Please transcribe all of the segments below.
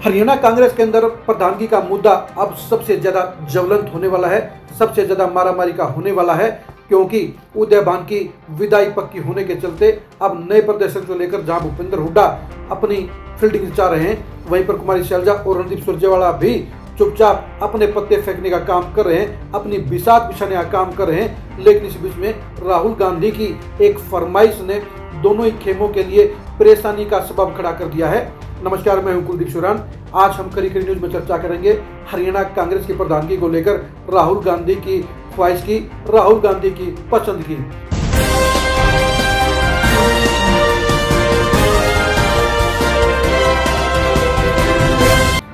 हरियाणा कांग्रेस के अंदर प्रधानगी का मुद्दा अब सबसे ज्यादा ज्वलंत होने वाला है, सबसे ज्यादा मारामारी का होने वाला है, क्योंकि उदय भान की विदाई पक्की होने के चलते अब नए प्रदर्शन को लेकर जहां भूपेंद्र हुड्डा अपनी फील्डिंग चाह रहे हैं, वहीं पर कुमारी शैलजा और रणदीप सुरजेवाला भी चुपचाप अपने पत्ते फेंकने का काम कर रहे हैं, अपनी बिसात बिछाने का काम कर रहे हैं। लेकिन इस बीच में राहुल गांधी की एक फरमाइश ने दोनों ही खेमों के लिए परेशानी का सबब खड़ा कर दिया है। नमस्कार, मैं हूं कुलदीप सुरान। आज हम खरी खरी न्यूज में चर्चा करेंगे हरियाणा कांग्रेस की प्रधानगी को लेकर राहुल गांधी की ख्वाहिश की, राहुल गांधी की पसंद की।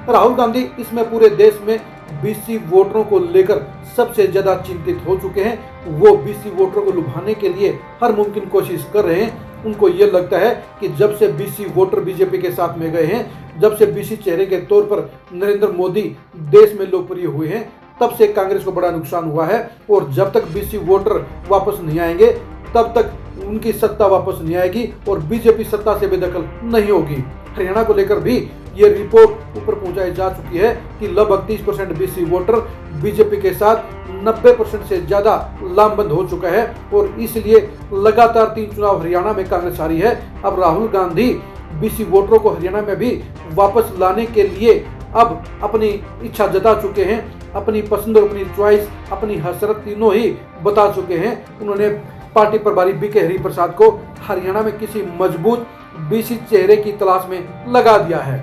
राहुल गांधी इसमें पूरे देश में बीसी वोटरों को लेकर सबसे ज्यादा चिंतित हो चुके हैं। वो बीसी वोटरों को लुभाने के लिए हर मुमकिन कोशिश कर रहे हैं। उनको ये लगता है कि जब से बीसी वोटर बीजेपी के साथ में गए हैं, जब से बीसी चेहरे के तौर पर नरेंद्र मोदी देश में लोकप्रिय हुए हैं, तब से कांग्रेस को बड़ा नुकसान हुआ है। और जब तक बीसी वोटर वापस नहीं आएंगे, तब तक उनकी सत्ता वापस नहीं आएगी और बीजेपी सत्ता से बेदखल नहीं होगी। हरियाणा को लेकर भी ये रिपोर्ट ऊपर पहुंचाई जा चुकी है कि लगभग 30% बीसी वोटर बीजेपी के साथ 90% से ज्यादा लामबंद हो चुका है और इसलिए लगातार 3 चुनाव हरियाणा में कांग्रेस हारी है। अब राहुल गांधी बीसी वोटरों को हरियाणा में भी वापस लाने के लिए अब अपनी इच्छा जता चुके हैं, अपनी पसंद और अपनी चॉइस, अपनी हसरत तीनों ही बता चुके हैं। उन्होंने पार्टी प्रभारी बीके हरिप्रसाद को हरियाणा में किसी मजबूत बीसी चेहरे की तलाश में लगा दिया है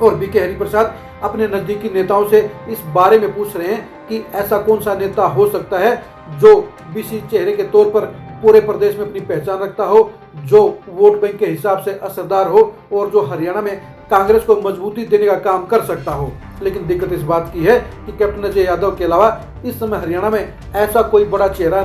और बीके हरिप्रसाद अपने नजदीकी नेताओं से इस बारे में पूछ रहे हैं कि ऐसा कौन सा नेता हो सकता है जो बीसी चेहरे के तौर पर पूरे प्रदेश में अपनी पहचान रखता हो, जो वोट बैंक के हिसाब से असरदार हो और जो हरियाणा में कांग्रेस को मजबूती देने का काम कर सकता हो। लेकिन दिक्कत इस बात की है कि कैप्टन अजय यादव के अलावा इस समय हरियाणा में ऐसा कोई बड़ा चेहरा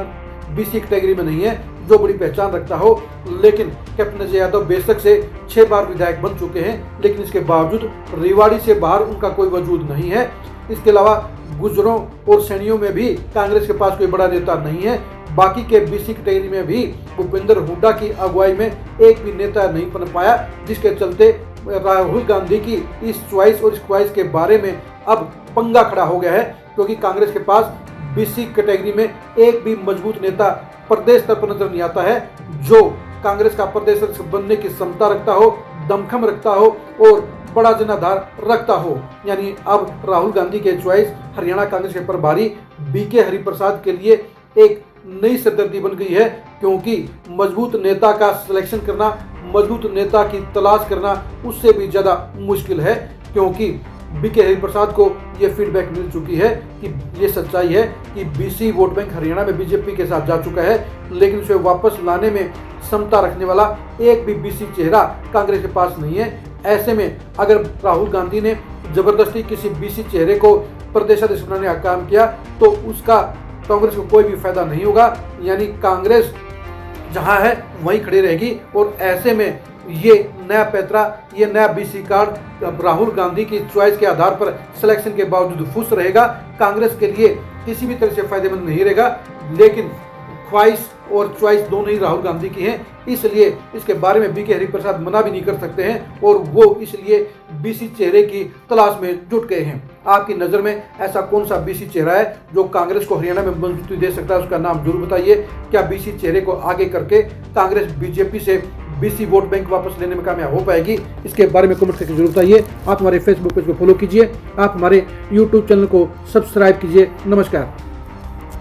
बीसी कैटेगरी में नहीं है जो बड़ी पहचान रखता हो। लेकिन कैप्टन अजय यादव बेशक से 6 बार विधायक बन चुके हैं, लेकिन इसके बावजूद रेवाड़ी से बाहर उनका कोई वजूद नहीं है। इसके अलावा गुजरों और सैनियों में भी कांग्रेस के पास कोई बड़ा नेता नहीं है। बाकी के बीसी कैटेगरी में भी भूपेंद्र हुड्डा की अगुवाई में एक भी नेता नहीं बन पाया, जिसके चलते राहुल गांधी की इस चॉइस और इस ख्वाहिश के बारे में अब पंगा खड़ा हो गया है, क्योंकि कांग्रेस के पास बीसी कैटेगरी में एक भी मजबूत नेता प्रदेश स्तर पर नजर नहीं आता है जो कांग्रेस का प्रदेश बनने की क्षमता रखता हो, दमखम रखता हो और बड़ा जनाधार रखता हो। यानी अब राहुल गांधी के चॉइस हरियाणा कांग्रेस के प्रभारी बीके हरिप्रसाद के लिए एक नई सरदर्दी बन गई है, क्योंकि मजबूत नेता का सिलेक्शन करना, मजबूत नेता की तलाश करना उससे भी ज्यादा मुश्किल है। क्योंकि बीके हरिप्रसाद को ये फीडबैक मिल चुकी है कि ये सच्चाई है कि बीसी वोट बैंक हरियाणा में बीजेपी के साथ जा चुका है, लेकिन उसे वापस लाने में क्षमता रखने वाला एक भी बीसी चेहरा कांग्रेस के पास नहीं है। ऐसे में अगर राहुल गांधी ने जबरदस्ती किसी बीसी चेहरे को प्रदेशाध्यक्ष बनाने का काम किया तो उसका कांग्रेस को कोई भी फायदा नहीं होगा। यानी कांग्रेस जहां है वहीं खड़ी रहेगी और ऐसे में ये नया पैतरा, ये नया बीसी कार्ड राहुल गांधी की चॉइस के आधार पर सिलेक्शन के बावजूद फुस रहेगा। कांग्रेस के लिए किसी भी तरह से फायदेमंद नहीं रहेगा। लेकिन ख्वाहिश और चॉइस दोनों ही राहुल गांधी की हैं, इसलिए इसके बारे में बीके हरिप्रसाद मना भी नहीं कर सकते हैं और वो इसलिए बीसी चेहरे की तलाश में जुट गए हैं। आपकी नज़र में ऐसा कौन सा बीसी चेहरा है जो कांग्रेस को हरियाणा में मजबूती दे सकता है? उसका नाम जरूर बताइए। क्या बीसी चेहरे को आगे करके कांग्रेस बीजेपी से बीसी वोट बैंक वापस लेने में कामयाब हो पाएगी? इसके बारे में कमेंट करके जरूर बताइए। आप हमारे फेसबुक पेज को फॉलो कीजिए, आप हमारे यूट्यूब चैनल को सब्सक्राइब कीजिए। नमस्कार।